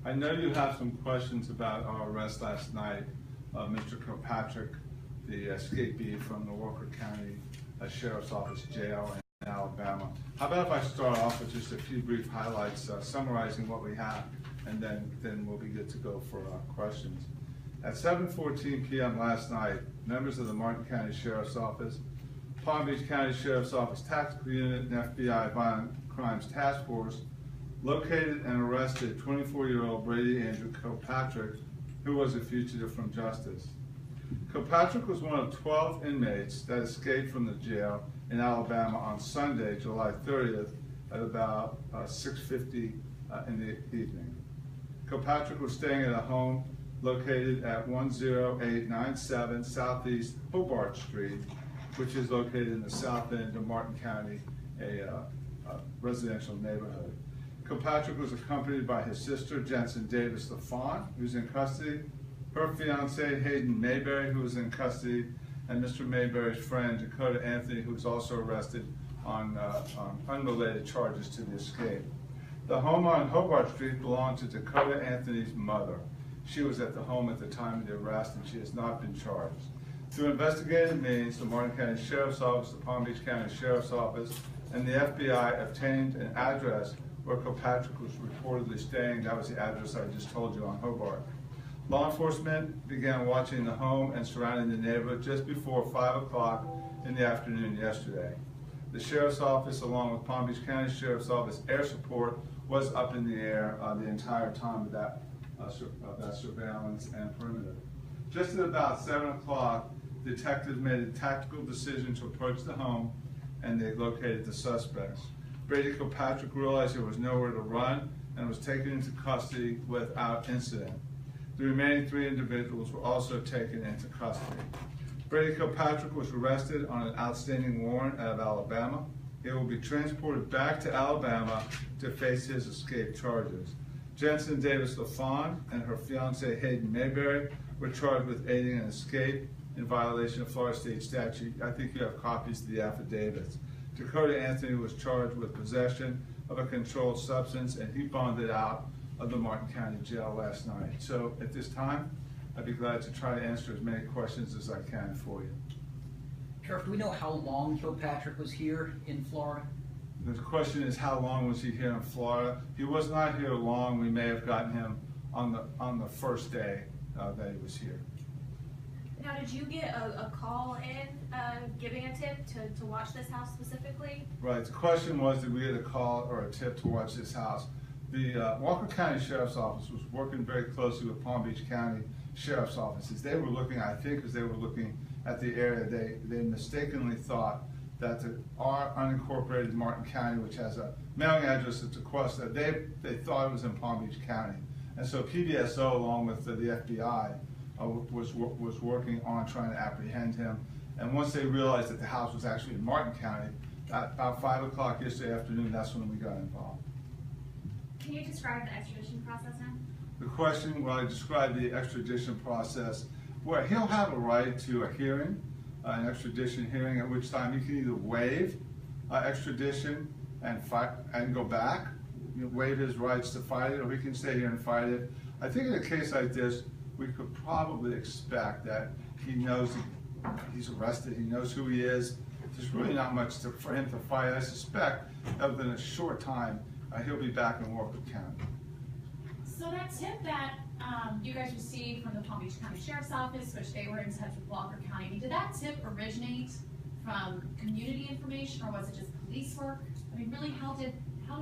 I know you have some questions about our arrest last night of Mr. Kilpatrick, the escapee from the Walker County Sheriff's Office jail in Alabama. How about if I start off with just a few brief highlights, summarizing what we have, and then we'll be good to go for questions. At 7:14 p.m. last night, members of the Martin County Sheriff's Office, Palm Beach County Sheriff's Office Tactical Unit, and FBI Violent Crimes Task Force located and arrested 24-year-old Brady Andrew Kilpatrick, who was a fugitive from justice. Kilpatrick was one of 12 inmates that escaped from the jail in Alabama on Sunday, July 30th at about 6:50 in the evening. Kilpatrick was staying at a home located at 10897 Southeast Hobart Street, which is located in the south end of Martin County, a residential neighborhood. Kilpatrick was accompanied by his sister, Jensen Davis LaFawn, who's in custody, her fiance, Hayden Mayberry, who was in custody, and Mr. Mayberry's friend, Dakota Anthony, who was also arrested on unrelated charges to the escape. The home on Hobart Street belonged to Dakota Anthony's mother. She was at the home at the time of the arrest, and she has not been charged. Through investigative means, the Martin County Sheriff's Office, the Palm Beach County Sheriff's Office, and the FBI obtained an address where Kilpatrick was reportedly staying. That was the address I just told you on Hobart. Law enforcement began watching the home and surrounding the neighborhood just before 5 o'clock in the afternoon yesterday. The Sheriff's Office, along with Palm Beach County Sheriff's Office air support, was up in the air the entire time of that surveillance and perimeter. Just at about 7 o'clock, detectives made a tactical decision to approach the home, and they located the suspects. Brady Kilpatrick realized there was nowhere to run and was taken into custody without incident. The remaining 3 individuals were also taken into custody. Brady Kilpatrick was arrested on an outstanding warrant out of Alabama. He will be transported back to Alabama to face his escape charges. Jensen Davis LaFawn and her fiance Hayden Mayberry were charged with aiding an escape in violation of Florida State statute. I think you have copies of the affidavits. Dakota Anthony was charged with possession of a controlled substance, and he bonded out of the Martin County Jail last night. So at this time, I'd be glad to try to answer as many questions as I can for you. Sheriff, do we know how long Kilpatrick was here in Florida? The question is, how long was he here in Florida? He was not here long. We may have gotten him on the first day that he was here. Now, did you get a call in giving a tip to watch this house specifically? Right. The question was, did we get a call or a tip to watch this house? The Walker County Sheriff's Office was working very closely with Palm Beach County Sheriff's Offices. They were looking, I think, as they were looking at the area, they mistakenly thought that our unincorporated Martin County, which has a mailing address at Tequesta, they thought it was in Palm Beach County. And so PBSO, along with the FBI, was working on trying to apprehend him. And once they realized that the house was actually in Martin County, at about 5 o'clock yesterday afternoon, that's when we got involved. Can you describe the extradition process now? The question, well, I described the extradition process, where he'll have a right to a hearing, an extradition hearing, at which time he can either waive extradition and go back, waive his rights to fight it, or he can stay here and fight it. I think in a case like this, we could probably expect that he knows he's arrested, he knows who he is. There's really not much for him to fight. I suspect that within a short time, he'll be back in Walker County. So that tip that you guys received from the Palm Beach County Sheriff's Office, which they were in touch with Walker County, did that tip originate from community information, or was it just police work? I mean, really, how did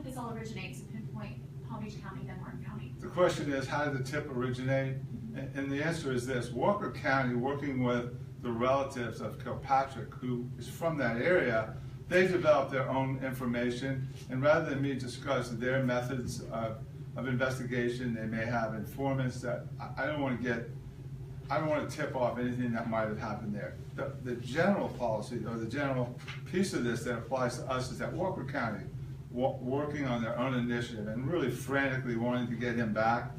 this all originate to pinpoint Palm Beach County, then Martin County? The question is, how did the tip originate? And the answer is this: Walker County, working with the relatives of Kilpatrick, who is from that area, they developed their own information, and rather than me discuss their methods of investigation, they may have informants that I don't want to tip off anything that might have happened there. The general policy, or the general piece of this that applies to us, is that Walker County, working on their own initiative and really frantically wanting to get him back,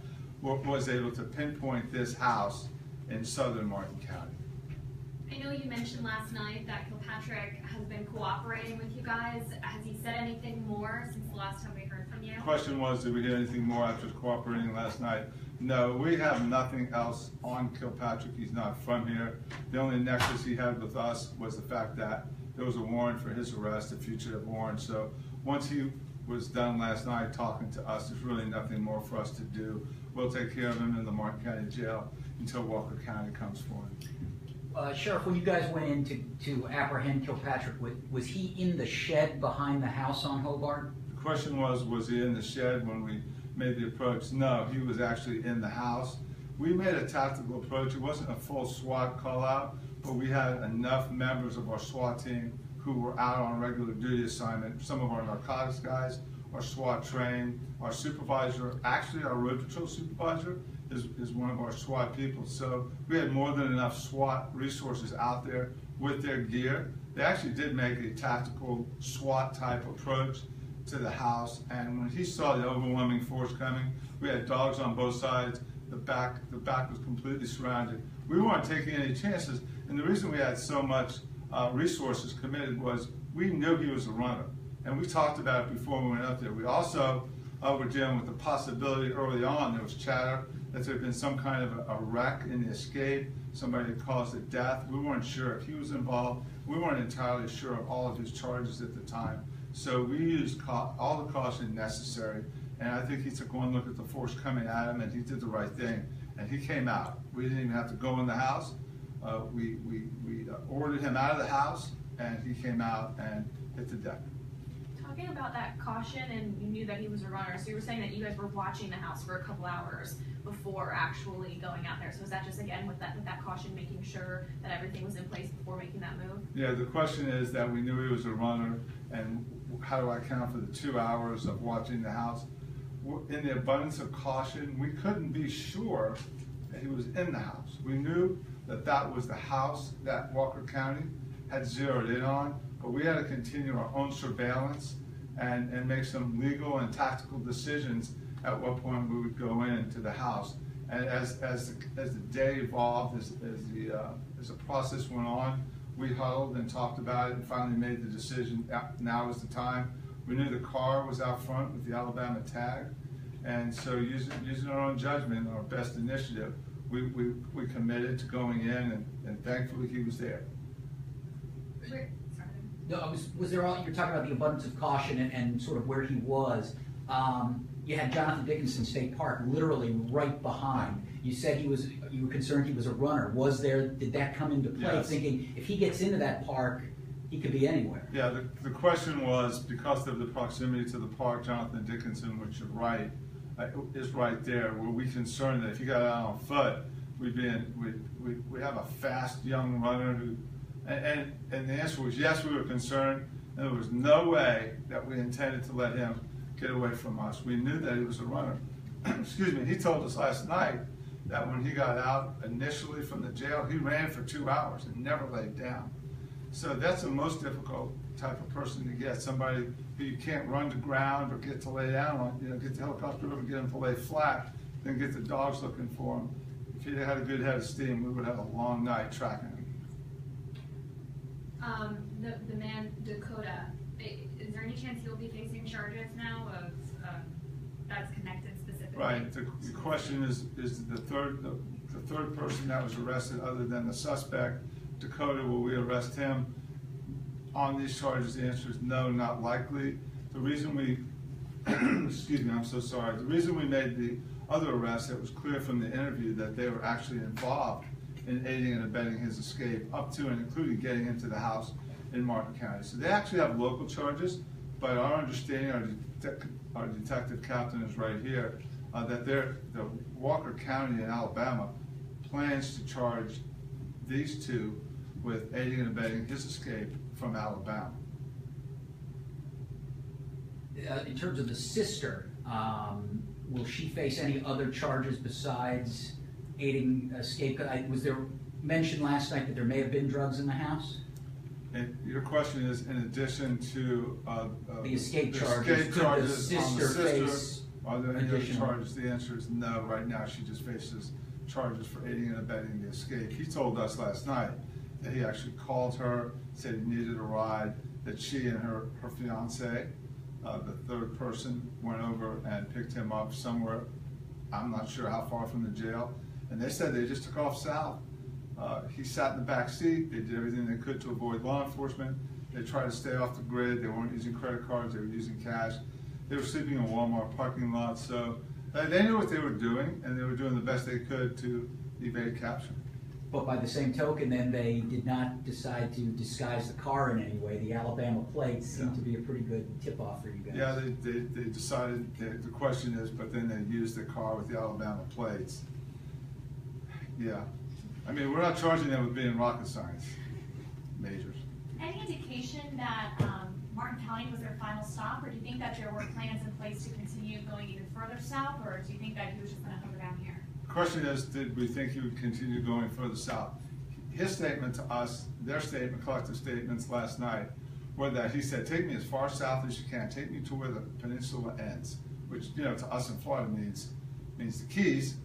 was able to pinpoint this house in southern Martin County. I know you mentioned last night that Kilpatrick has been cooperating with you guys. Has he said anything more since the last time we heard from you? The question was, did we hear anything more after cooperating last night? No, we have nothing else on Kilpatrick. He's not from here. The only nexus he had with us was the fact that there was a warrant for his arrest, a fugitive warrant. So once he was done last night talking to us, there's really nothing more for us to do. We'll take care of him in the Martin County Jail until Walker County comes for him. Sheriff, when you guys went in to apprehend Kilpatrick, was he in the shed behind the house on Hobart? The question was he in the shed when we made the approach? No, he was actually in the house. We made a tactical approach. It wasn't a full SWAT call out, but we had enough members of our SWAT team who were out on regular duty assignment. Some of our narcotics guys are SWAT trained. Our supervisor, actually our road patrol supervisor, is one of our SWAT people. So we had more than enough SWAT resources out there with their gear. They actually did make a tactical SWAT type approach to the house, and when he saw the overwhelming force coming, we had dogs on both sides. The back was completely surrounded. We weren't taking any chances, and the reason we had so much resources committed was we knew he was a runner, and we talked about it before we went up there. We also were dealing with the possibility early on. There was chatter that there had been some kind of a wreck in the escape, somebody had caused a death. We weren't sure if he was involved. We weren't entirely sure of all of his charges at the time. So we used all the caution necessary, and I think he took one look at the force coming at him, and he did the right thing, and he came out. We didn't even have to go in the house. We ordered him out of the house, and he came out and hit the deck. Talking about that caution, and you knew that he was a runner, so you were saying that you guys were watching the house for a couple hours before actually going out there. So is that just, again, with that caution, making sure that everything was in place before making that move? Yeah, the question is that we knew he was a runner, and how do I account for the 2 hours of watching the house? In the abundance of caution, we couldn't be sure that he was in the house. We knew that that was the house that Walker County had zeroed in on, but we had to continue our own surveillance and make some legal and tactical decisions at what point we would go into the house. And as the day evolved, as the process went on, we huddled and talked about it and finally made the decision, now is the time. We knew the car was out front with the Alabama tag, and so using our own judgment, our best initiative, we committed to going in, and thankfully he was there. No, was there all, you're talking about the abundance of caution and sort of where he was. You had Jonathan Dickinson State Park literally right behind. You said you were concerned he was a runner. Did that come into play? Yes. Thinking if he gets into that park, he could be anywhere. Yeah, the question was, because of the proximity to the park, Jonathan Dickinson, which you're right, is right there. Were we concerned that if he got out on foot, we have a fast young runner who, and the answer was yes, we were concerned, and there was no way that we intended to let him get away from us. We knew that he was a runner. Excuse me, he told us last night that when he got out initially from the jail, he ran for 2 hours and never laid down. So that's the most difficult type of person to get, somebody who you can't run to ground or get to lay down on, get the helicopter over, get him to lay flat, then get the dogs looking for him. If he had a good head of steam, we would have a long night tracking him. The man, Dakota, is there any chance he'll be facing charges now of that's connected specifically? Right, the question is the third person that was arrested other than the suspect, Dakota, will we arrest him on these charges? The answer is no, not likely. The reason we, excuse me, I'm so sorry. The reason we made the other arrest, it was clear from the interview that they were actually involved in aiding and abetting his escape, up to and including getting into the house in Martin County. So they actually have local charges, but our understanding, our detective captain is right here, that the Walker County in Alabama plans to charge these two with aiding and abetting his escape from Alabama. In terms of the sister, will she face any other charges besides aiding escape? Was there mention last night that there may have been drugs in the house? And your question is, in addition to the escape charges, on the sister face are there any other additional charges? The answer is no. Right now, she just faces charges for aiding and abetting the escape. He told us last night that he actually called her, said he needed a ride, that she and her fiance The third person went over and picked him up somewhere, I'm not sure how far from the jail, and they said they just took off south. He sat in the back seat. They did everything they could to avoid law enforcement. They tried to stay off the grid. They weren't using credit cards. They were using cash. They were sleeping in Walmart parking lots. So they knew what they were doing, and they were doing the best they could to evade capture. But by the same token, then they did not decide to disguise the car in any way. The Alabama plates seemed to be a pretty good tip-off for you guys. Yeah, they decided, the question is, but then they used the car with the Alabama plates. Yeah. I mean, we're not charging them with being rocket science majors. Any indication that Martin County was their final stop, or do you think that there were plans in place to continue going even further south, or do you think that he was just going to hover down here? The question is, did we think he would continue going further south? His statement to us, their statement, collective statements last night, were that he said, take me as far south as you can, take me to where the peninsula ends, which, you know, to us in Florida means the Keys.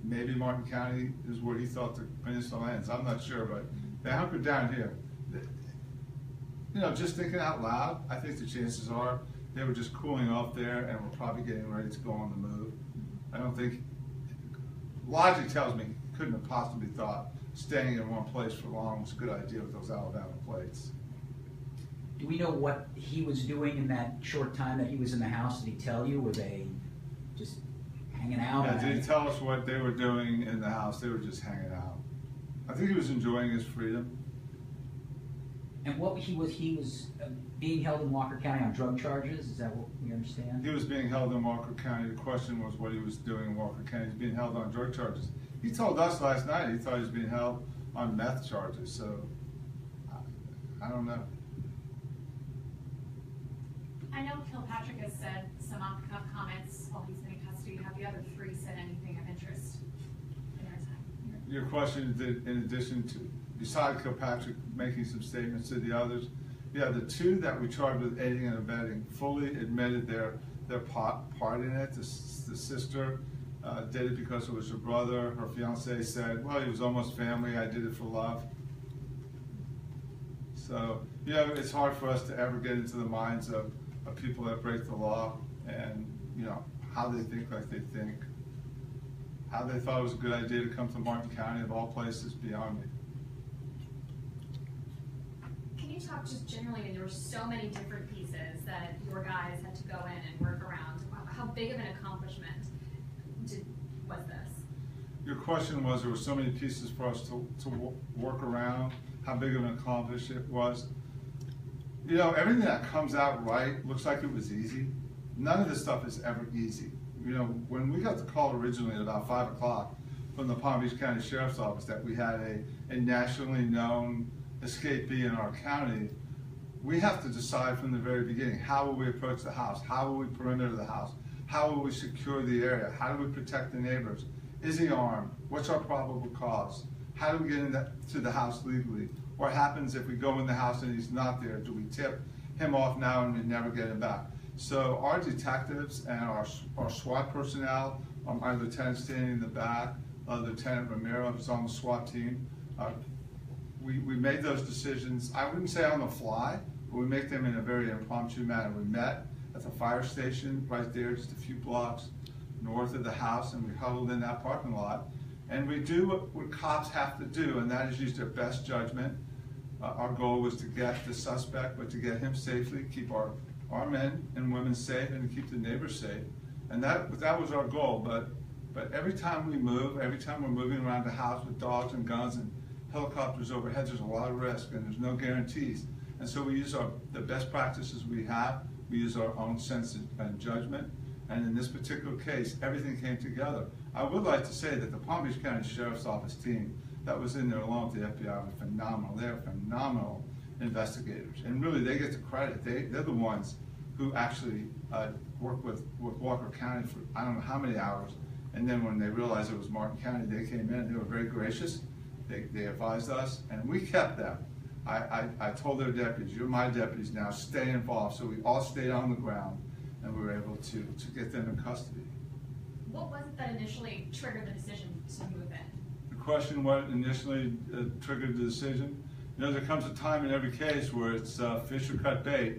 Maybe Martin County is where he thought the peninsula ends. I'm not sure, but they hunkered down here. You know, just thinking out loud, I think the chances are they were just cooling off there and were probably getting ready to go on the move. I don't think, logic tells me, couldn't have possibly thought staying in one place for long was a good idea with those Alabama plates. Do we know what he was doing in that short time that he was in the house? Did he tell you? Were they just hanging out? Yeah, did he tell us what they were doing in the house? They were just hanging out. I think he was enjoying his freedom. And what he was being held in Walker County on drug charges? Is that what we understand? He was being held in Walker County. The question was what he was doing in Walker County. He's being held on drug charges. He told us last night he thought he was being held on meth charges, so I don't know. I know Kilpatrick has said some off-the-cuff comments while he's been in custody. Have the other three said anything of interest in their time? Your question, in addition to, besides Kilpatrick making some statements to the others, yeah, the two that we charged with aiding and abetting fully admitted their part in it. The sister did it because it was her brother. Her fiance said, well, he was almost family. I did it for love. So, you know, it's hard for us to ever get into the minds of people that break the law and, you know, how they think like they think. How they thought it was a good idea to come to Martin County, of all places, beyond me. Can you talk just generally, and there were so many different pieces that your guys had to go in and work around. How big of an accomplishment was this? Your question was, there were so many pieces for us to work around, how big of an accomplishment it was. You know, everything that comes out right looks like it was easy. None of this stuff is ever easy. You know, when we got the call originally at about 5 o'clock from the Palm Beach County Sheriff's Office that we had a nationally known escapee in our county, we have to decide from the very beginning, how will we approach the house? How will we perimeter the house? How will we secure the area? How do we protect the neighbors? Is he armed? What's our probable cause? How do we get into the house legally? What happens if we go in the house and he's not there? Do we tip him off now and we never get him back? So our detectives and our SWAT personnel, my lieutenant standing in the back, Lieutenant Romero, who's on the SWAT team, we made those decisions, I wouldn't say on the fly, but we make them in a very impromptu manner. We met at the fire station right there, just a few blocks north of the house, and we huddled in that parking lot. And we do what cops have to do, and that is use their best judgment. Our goal was to get the suspect, but to get him safely, keep our men and women safe, and to keep the neighbors safe. And that was our goal. But every time we move, every time we're moving around the house with dogs and guns and helicopters overhead, there's a lot of risk and there's no guarantees. And so we use the best practices we have. We use our own sense and judgment. And in this particular case, everything came together. I would like to say that the Palm Beach County Sheriff's Office team that was in there along with the FBI was phenomenal. They're phenomenal investigators. And really, they get the credit. They're the ones who actually worked with Walker County for I don't know how many hours. And then when they realized it was Martin County, they came in. They were very gracious. They advised us, and we kept them. I told their deputies, you're my deputies now, stay involved. So we all stayed on the ground, and we were able to get them in custody. What was it that initially triggered the decision to move in? The question, what initially triggered the decision? You know, there comes a time in every case where it's fish or cut bait.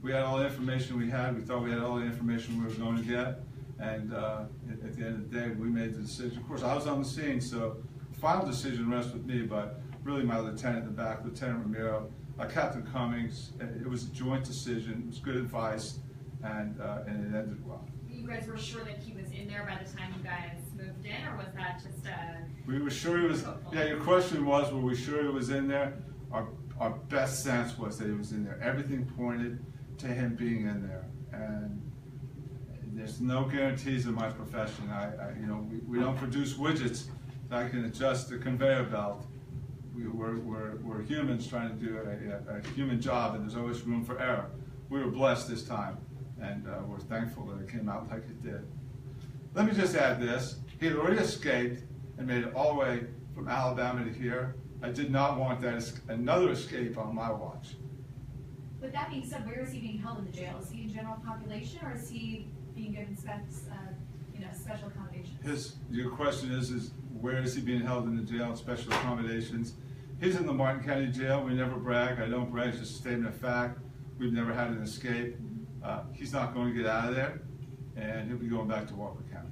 we had all the information we had. We thought we had all the information we were going to get. And at the end of the day, we made the decision. Of course, I was on the scene, so the final decision rests with me, but really my lieutenant in the back, Lieutenant Ramiro, Captain Cummings. It was a joint decision. It was good advice, and it ended well. You guys were sure that he was in there by the time you guys moved in, or was that just a? We were sure he was. Yeah, your question was, were we sure he was in there? Our best sense was that he was in there. Everything pointed to him being in there, and there's no guarantees in my profession. We don't produce widgets that can adjust the conveyor belt. We're humans trying to do a human job, and there's always room for error. We were blessed this time, and we're thankful that it came out like it did. Let me just add this. He had already escaped and made it all the way from Alabama to here. I did not want another escape on my watch. With that being said, where is he being held in the jail? Is he in general population, or is he being given special accommodations? Your question is where is he being held in the jail in special accommodations? He's in the Martin County Jail. We never brag. I don't brag. It's just a statement of fact. We've never had an escape. He's not going to get out of there, and he'll be going back to Walker County.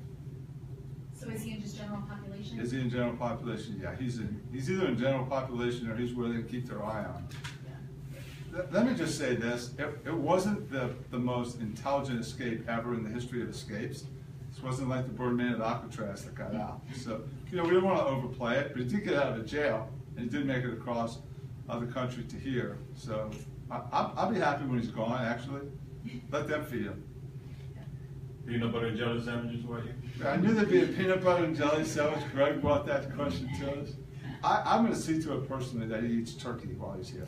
So is he in just general population? Is he in general population? Yeah, he's either in general population or he's where they keep their eye on him. Let me just say this, it wasn't the most intelligent escape ever in the history of escapes. This wasn't like the Birdman at Alcatraz that got out. So, we didn't want to overplay it, but he did get out of the jail, and he did make it across the country to here. So, I'll be happy when he's gone, actually. Let them feed him. Peanut butter and jelly sandwiches for you? I knew there'd be a peanut butter and jelly sandwich. Greg brought that question to us. I'm going to see to it personally that he eats turkey while he's here.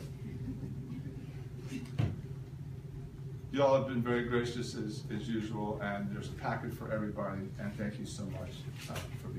You all have been very gracious as usual, and there's a packet for everybody, and thank you so much for being